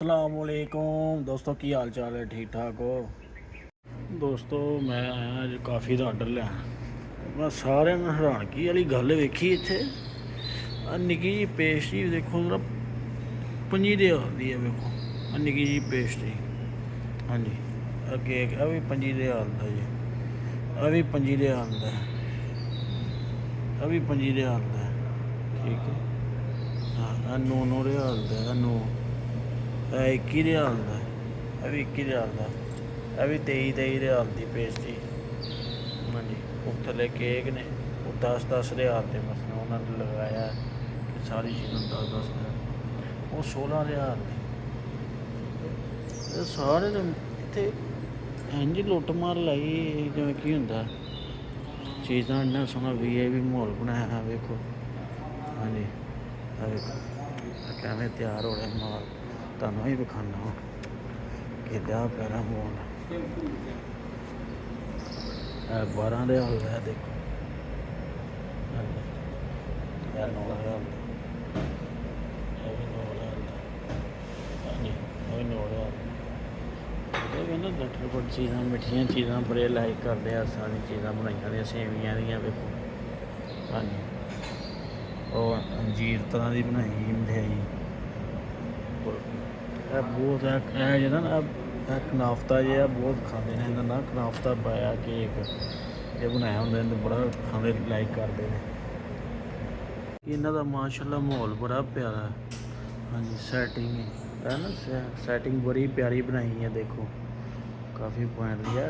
अस्सलामुअलैकुम दोस्तों, की हाल चाल है? ठीक ठाक हो दोस्तों? मैं आया अज काफ़ी का आर्डर लिया। मैं सारे हैरानगी वाली गल वेखी इत्थे निक्की जी पेस्ट्री देखो जरा 25 दी है। वेखो निक्की जी पेस्ट्री। हाँ जी, केक भी 25 का जी, भी 25 का भी 25 का। ठीक है। हाँ 9 का 9 21 का भी 21 का भी 23 की पेस्ट्री। हाँ जी, वो थले केक ने वो 10 के मसले उन्होंने लगाया कि सारी चीज़ों 10 वो 16 के सारे इतने इंज लुट मार लाई जिमें की होंगे चीज़ा इन्ना सोहना VIP माहौल बनाया। वेखो हाँ जी, वेखो कैमें तैयार हो रहा माल, तुहानूं भी विखाना कि प्यारा माहौल 12 का है। देखो 9 लटरपट चीज़ां मिठियां चीज़ां बड़े लाइक करते हैं। सारी चीज़ां बनाई दी सेवियां दियां देखो। हाँ जी, और अंजीर तरह की बनाई मिठाई बहुत है जो ना कनाफ्ता जो बहुत खाते हैं। इन्होंने ना कनाफ्ता पाया केक ये बनाया होंगे बड़ा खाने लाइक करते हैं। इन्हों का माशाल्लाह माहौल बड़ा प्यारा है। हाँ जी, सैटिंग है ना, सैटिंग बड़ी प्यारी बनाई है। देखो काफ़ी पॉइंट दी है।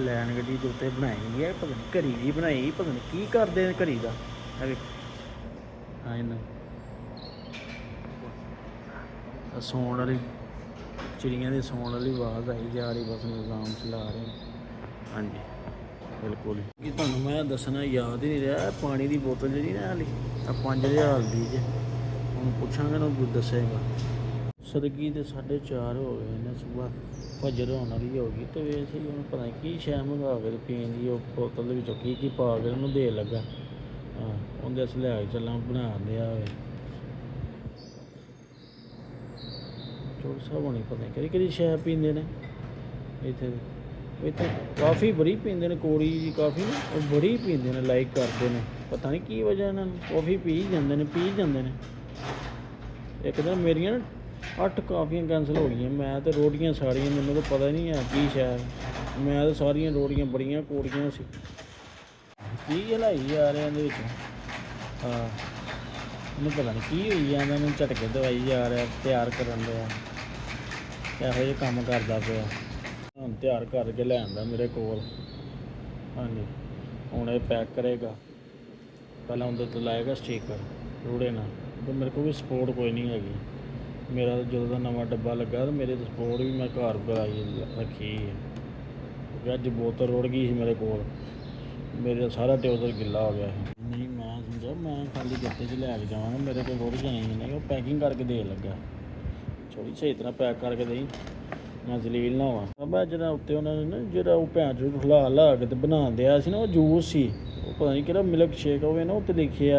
लैन गड्डी के उत्ते बनाई है, पता नहीं घड़ी की बनाई, पता नहीं की करते हैं घड़ी का। हाँ सौन वाली चिड़ियाँ की सौन वाली आवाज़ आई जा रही, बस निज़ाम चला रहे हैं। हाँ जी बिल्कुल कि तुहानूं मैं दसना याद ही नहीं रहा। पानी की बोतल जी ना हाली 5000 की जे हूँ पुछांगा ना दसेगा। सदगी तो 4:30 हो गए ने, सुबह फजर होने वाली हो गई। तो वैसे ही उन्हें पता नहीं की शै मंगा के पीन की बोतल की पा के उन्होंने दे लगा। हाँ उन्हें अस लिया चला बना दिया चोर साहब होनी पता नहीं कि शै पींदे ने इत्थे। इत्थे काफ़ी बड़ी पींदे ने कोड़ी जी, काफ़ी ना बड़ी पींदे ने, लाइक करते हैं। पता नहीं की वजह इन्होंने कॉफ़ी पी जाते हैं एक दिन मेरिया ना 8 काफ़ियाँ कैंसल हो गई। मैं तो रोटियां साड़ियाँ मैंने तो पता नहीं है की शायद मैं तो सारियां रोटियां बड़ियां कोड़ियां सी की हलाई जा रहे हैं। हाँ इन्हें पता नहीं की हुई है, इन्होंने झटके दवाई जा रहा तैयार करन दिया ਇਹੋ ਜਿਹੇ ਕੰਮ करता पिया। ਹੁਣ ਤਿਆਰ करके ले आंदा मेरे कोल। हाँ जी ਹੁਣ ਇਹ पैक करेगा, पहले उन्हें तो लाएगा स्टिकर रूड़े ना। तो मेरे को भी सपोर्ट कोई नहीं हैगी। मेरा तो जो नवा डब्बा लगा तो मेरी तो सपोर्ट भी मैं घर बनाई रखी है। अज बोतल रुड़ गई मेरे को, मेरा सारा ट्यूजर गिला हो गया है। नहीं मैं समझा मैं खाली गत्ते च लैके जावांगा, मेरे को रुड़ जाने नहीं। वो पैकिंग करके दे लगा, थोड़ी सही तरह पैक करके दई, मैं जलील ना होवां। अब जरा उत्ते उन्होंने ना जो भैन चो हिला हिला के तो बना दिया सी ना, वो जूस सी, वो पता नहीं कि मिल्क शेक होवे ना, उत्ते लिखे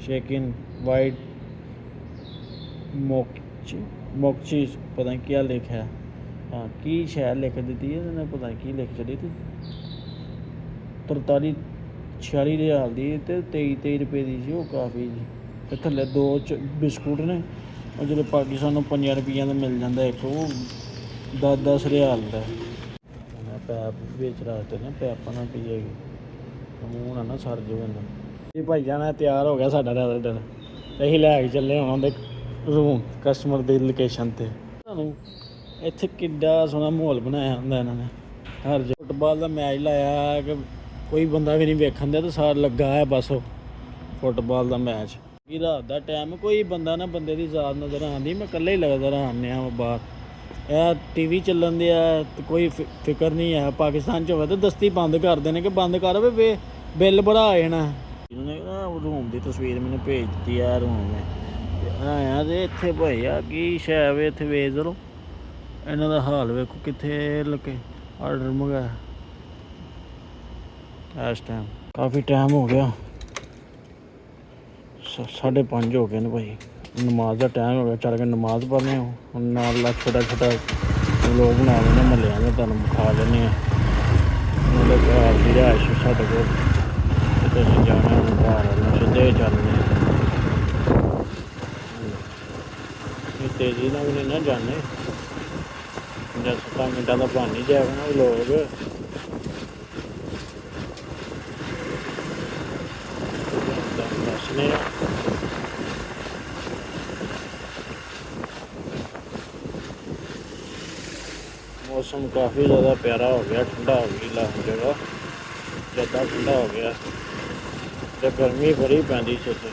शेक इन वाइट मोकची पता नहीं क्या लिखा है। हाँ की शायद लिख दी है उन्होंने, पता नहीं की लिख चली थी। 43-46 की तो 23 रुपये की सी वो काफ़ी जी। तो थल्ले 2 बिस्कुट ने, और जो पाकिस्तान 5 रुपये का मिल जाता एक, वो 10-10 रियाल का। मैं पैप बेच रहा ना, पैपा ना पिएगी मूँह ना सर जो ये भाई जाना तैयार हो गया साडा रेडर, असीं लैके चले उन्होंने रूम कस्टमर की लोकेशन पर। ਤੁਹਾਨੂੰ ਇੱਥੇ ਕਿੱਡਾ ਸੋਹਣਾ ਮਾਹੌਲ ਬਣਾਇਆ ਹੁੰਦਾ ਇਹਨਾਂ ਨੇ। ਹਰ ਫੁੱਟਬਾਲ ਦਾ ਮੈਚ ਲਾਇਆ ਕਿ ਕੋਈ ਬੰਦਾ ਵੀ ਨਹੀਂ ਵੇਖਣ ਦਿਆ, ਤਾਂ ਸਾਰ ਲੱਗਾ ਹੈ ਬਸ ਫੁੱਟਬਾਲ ਦਾ ਮੈਚ। ਕਿ ਰਾਤ ਦਾ ਟਾਈਮ ਕੋਈ ਬੰਦਾ ਨਾ ਬੰਦੇ ਦੀ ਜ਼ਾਤ ਨਜ਼ਰ ਆਉਂਦੀ, ਮੈਂ ਇਕੱਲਾ ਹੀ ਲੱਗਦਾ ਰਹਾਨਿਆ ਬਾਹਰ। ਇਹ TV ਚੱਲਣ ਦਿਆ ਤੇ ਕੋਈ ਫਿਕਰ ਨਹੀਂ ਹੈ। ਪਾਕਿਸਤਾਨ 'ਚ ਹੋਵੇ ਤਾਂ ਦਸਤੀ ਬੰਦ ਕਰਦੇ ਨੇ ਕਿ ਬੰਦ ਕਰ ਵੇ ਬਿੱਲ ਬੜਾ ਆ ਜਾਣਾ। ਇਹਨਾਂ ਨੇ ਰੂਮ ਦੀ ਤਸਵੀਰ ਮੈਨੂੰ ਭੇਜ ਦਿੱਤੀ ਆ ਰੂਮ ਨੇ ਆਇਆ ਤੇ ਇੱਥੇ ਭਾਈ ਆ ਕੀ ਸ਼ੈ ਵੇ ਇੱਥੇ ਵੇਚ ਲਓ। ਇਹਨਾਂ ਦਾ ਹਾਲ ਵੇਖੋ ਕਿੱਥੇ ਲੱਗੇ ਆਰਡਰ ਮੰਗਾਇਆ ਇਸ ਟਾਈਮ। ਕਾਫੀ ਟਾਈਮ ਹੋ ਗਿਆ, 5:30 ਹੋ ਗਏ ਨੇ ਭਾਈ। नमाज का टाइम हो गया, चल के नमाज पढ़ने हम नाल छोटा छोटा लोग बना लेने महल्ले में, तुहानूं विखा लेने मतलब घर की रिहायश साढ़े कोल ते असीं जाना हूँ घर वालों सीधे चलने तेज़ी नाल भी नहीं ना जाने, 10-7 मिनटां दा बन ही जाएगा ना लोग दसने। मौसम काफ़ी ज़्यादा प्यारा हो गया, ठंडा हो गया जगह ज़्यादा ठंडा हो गया, तो गर्मी बड़ी पैंदी सी उत्थे।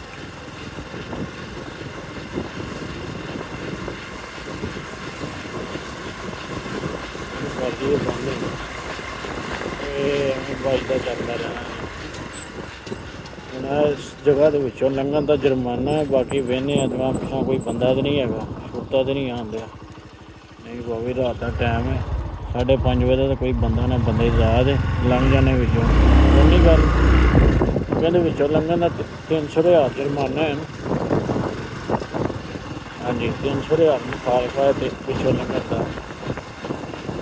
बजदा चलता रहना हूँ इस जगह के विचों लंघन का जुर्माना है, बाकी वेहने अगला पिछा कोई बंदा तो नहीं है, छुट्टा तो नहीं आंदा नहीं, वो भी रात का टाइम है 5:30 बजे तो कोई बंदा ना बंदे आजाद है, लंघ जाने विचों उन्नी गल कहते विचों लंघन का 300 रियाल जुर्माना है। हाँ जी 300 रियाल मुखालफा है पिछों लंघन का।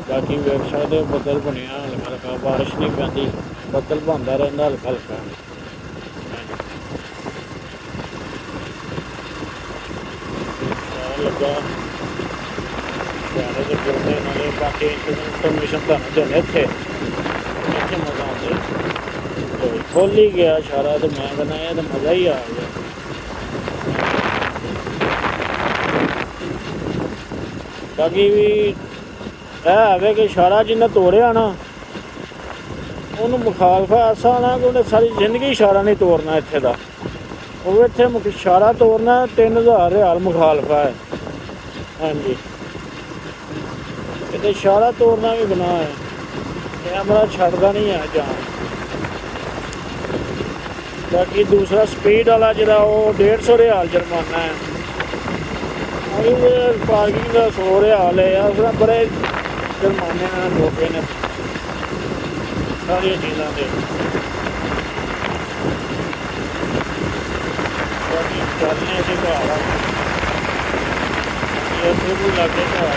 बाकी वेख सकते हो बदल बनया हल्का हल्का, बारिश नहीं पैंदी, बदल बनता रहता हल्का हल्का। लगा प्यारे तो फिरते नाले, बाकी इंफॉर्मेशन तुहानूं देने इत्थे मज़ा आते तो खुल ही गया सारा, तो मैं कहना यह तो मज़ा ही आ गया। बाकी भी है कि इशारा जिन्हें तोड़िया ना उन्होंने मुखालफा ऐसा ना कि उन्हें सारी जिंदगी इशारा नहीं तोड़ना इत्थे दा, वो इत्थे इशारा तोड़ना 3000 रियाल मुखालफा है। हाँ जी इत्थे इशारा तोड़ना भी गुनाह है, कैमरा छड्डदा नहीं है जान। बाकी दूसरा स्पीड वाला जिहड़ा वो 150 रियाल जुर्माना है, पार्किंग का 100 रियाल है, उसने बड़े जुर्माने लोगे ने सारिया चीज़ों के। बाकी चलने से घर बिल्कुल लागे घर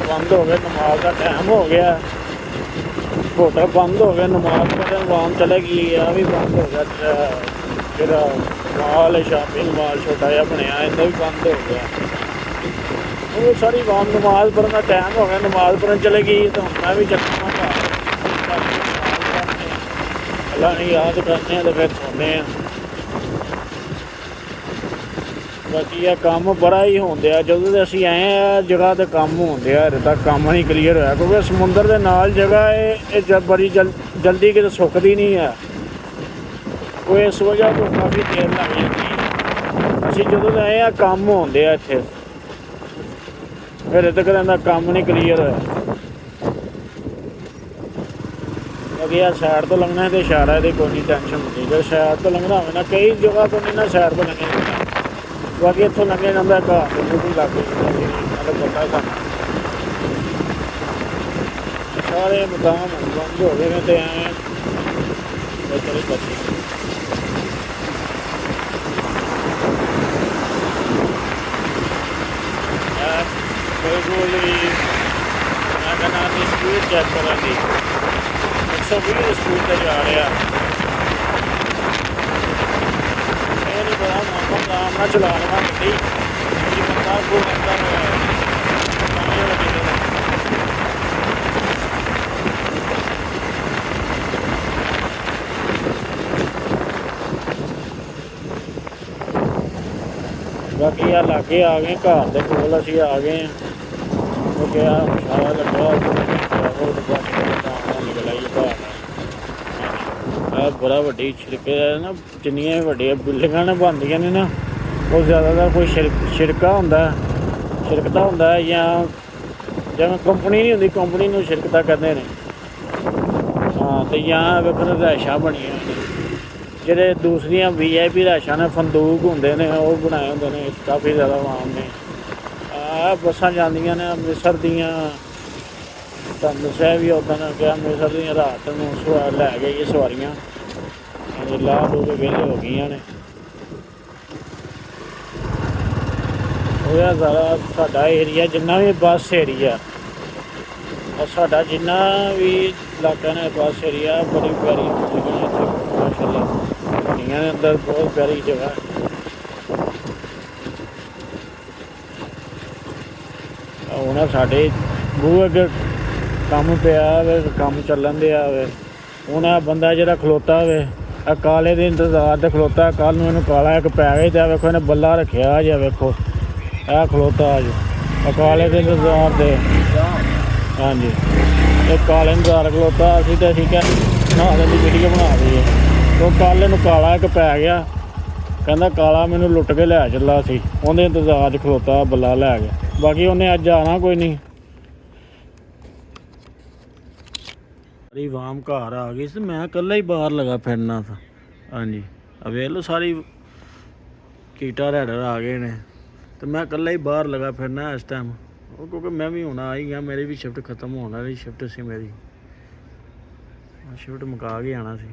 बंद हो गए, नमाज का टाइम हो गया, होटल बंद हो गया, नमाज पढ़ने वाम चले गई, यह भी बंद हो गया। फिर मॉल शॉपिंग मॉल छोटा जहा बनया इन्हें भी बंद हो गया। वो सारी वाम नमाज पढ़ने का टाइम हो गया, नमाज पढ़ने चले गई, तो मैं भी चलना घर अल्लाह ने याद करने तो फिर सोने। बाकी यह काम बड़ा ही होंदे जो असी आए हैं जगह तो काम होंदे हरे तक काम नहीं क्लीयर होया, क्योंकि समुंदर के नाल जगह है बड़ी जल्दी किते सुकती नहीं है, वो इस वजह तो काफ़ी देर लग जाती। असी जो आए हैं काम होंदे इत्थे, हरे तक इहदा काम नहीं क्लीयर होया। बाकी यह सैड तो लंघना तो इशारा है, कोई नहीं टेंशन होती, जो सैड तो लंघना हो ना कई जगह तो नहीं ना सैड तो लंघे, बाकी इतों लंघे जाता घर बिल्कुल लागे पता सा सारे मकाम बंद हो गए तो आए चले बच्चे। बिल्कुल ही मैं कहना स्पीड चेक करा दी 120 स्पीड से जा रहा, बड़ा मौसम आराम ना चला लगा गड्डी बंदा को बाकी यार लागे आ गए घर के कोल असी आ गए हैं, वो क्या सारा लगा निकल आई घर। बड़ा वड्डी छिड़के ना, जिन्नियां वड्डियां बिल्डिंगां ने बनदियां ने ना वो ज़्यादातर कोई छिड़का होंदा छिड़कता होंदा है, या जिवें कंपनी नहीं होंदी कंपनी नूं छिड़कता कहते हैं। हाँ तो या वेखो रिहायशां बनियां ਜਿਹੜੇ ਦੂਸਰੀਆਂ VIP ਰਾਸ਼ਾਂ ਨੇ ਫੰਦੂਕ ਹੁੰਦੇ ਨੇ ਉਹ ਬਣਾਏ ਹੁੰਦੇ ਨੇ ਕਾਫੀ ਜ਼ਿਆਦਾ ਆਮ ਨੇ। ਆ ਬੱਸਾਂ ਜਾਂਦੀਆਂ ਨੇ ਅੰਮ੍ਰਿਤਸਰ ਦੀਆਂ, ਤੁਹਾਨੂੰ ਦੱਸਿਆ ਵੀ ਉੱਦਾਂ ਨੇ ਕਿ ਅੰਮ੍ਰਿਤਸਰ ਦੀਆਂ ਰਾਤ ਨੂੰ ਲੈ ਗਈ ਸਵਾਰੀਆਂ, ਲਾ ਲੂ ਕੇ ਵਿਹਲੇ ਹੋ ਗਈਆਂ ਨੇ। ਹੋਇਆ ਸਾਰਾ ਸਾਡਾ ਏਰੀਆ ਜਿੰਨਾ ਵੀ ਬੱਸ ਏਰੀਆ, ਸਾਡਾ ਜਿੰਨਾ ਵੀ ਇਲਾਕਾ ਨੇ ਬੱਸ ਏਰੀਆ ਬੜੀ ਪਿਆਰੀ ਜਗ੍ਹਾ ਇੱਥੇ ਮਾਸ਼ਾਅੱਲਾ ਬਣੀਆਂ ਨੇ, ਅੰਦਰ ਬਹੁਤ ਪਿਆਰੀ ਜਗ੍ਹਾ। ਹੁਣ ਸਾਡੇ ਬੂਹੇ ਅੱਗੇ ਕੰਮ ਪਿਆ ਵੇ, ਕੰਮ ਚੱਲਣ ਦਿਆ ਵੇ। ਹੁਣ ਆਹ ਬੰਦਾ ਜਿਹੜਾ ਖਲੋਤਾ ਵੇ ਆ ਕਾਲੇ ਦੇ ਇੰਤਜ਼ਾਰ 'ਤੇ ਖਲੋਤਾ, ਕੱਲ੍ਹ ਨੂੰ ਇਹਨੂੰ ਕਾਲਾ ਇੱਕ ਪੈ ਗਿਆ ਤਾਂ ਵੇਖੋ ਇਹਨੇ ਬੱਲਾ ਰੱਖਿਆ ਜੇ, ਵੇਖੋ ਇਹ ਖਲੋਤਾ ਅੱਜ ਕਾਲੇ ਦੇ ਇੰਤਜ਼ਾਰ 'ਤੇ। ਹਾਂਜੀ ਇਹ ਕਾਲੇ ਇੰਤਜ਼ਾਰ ਖਲੋਤਾ, ਅਸੀਂ ਤਾਂ ਠੀਕ ਹੈ ਬਣਾ ਦੀ ਵੀਡੀਓ ਬਣਾ ਦਈਏ। ਉਹ ਕੱਲ੍ਹ ਇਹਨੂੰ ਕਾਲਾ ਇੱਕ ਪੈ ਗਿਆ, ਕਹਿੰਦਾ ਕਾਲਾ ਮੈਨੂੰ ਲੁੱਟ ਕੇ ਲੈ ਚੱਲਾ ਸੀ, ਉਹਦੇ ਇੰਤਜ਼ਾਰ 'ਚ ਖਲੋਤਾ ਬੱਲਾ ਲੈ ਗਿਆ। ਬਾਕੀ ਉਹਨੇ ਅੱਜ ਆਉਣਾ ਕੋਈ ਨਹੀਂ। ਸਾਰੀ ਵਾਮ ਘਰ ਆ ਗਈ ਸੀ, ਮੈਂ ਇਕੱਲਾ ਹੀ ਬਾਹਰ ਲਗਾ ਫਿਰਨਾ ਸੀ। ਹਾਂਜੀ ਵੇਖ ਲਓ ਸਾਰੀ ਕੀਟਾ ਰੈਡਰ ਆ ਗਏ ਨੇ ਤੇ ਮੈਂ ਇਕੱਲਾ ਹੀ ਬਾਹਰ ਲਗਾ ਫਿਰਨਾ ਇਸ ਟਾਈਮ। ਉਹ ਕਿਉਂਕਿ ਮੈਂ ਵੀ ਹੁਣ ਆ ਹੀ ਗਿਆ, ਮੇਰੀ ਵੀ ਸ਼ਿਫਟ ਖਤਮ ਹੋਣ ਵਾਲੀ ਸ਼ਿਫਟ ਸੀ, ਮੇਰੀ ਸ਼ਿਫਟ ਮੁਕਾ ਕੇ ਆਉਣਾ ਸੀ।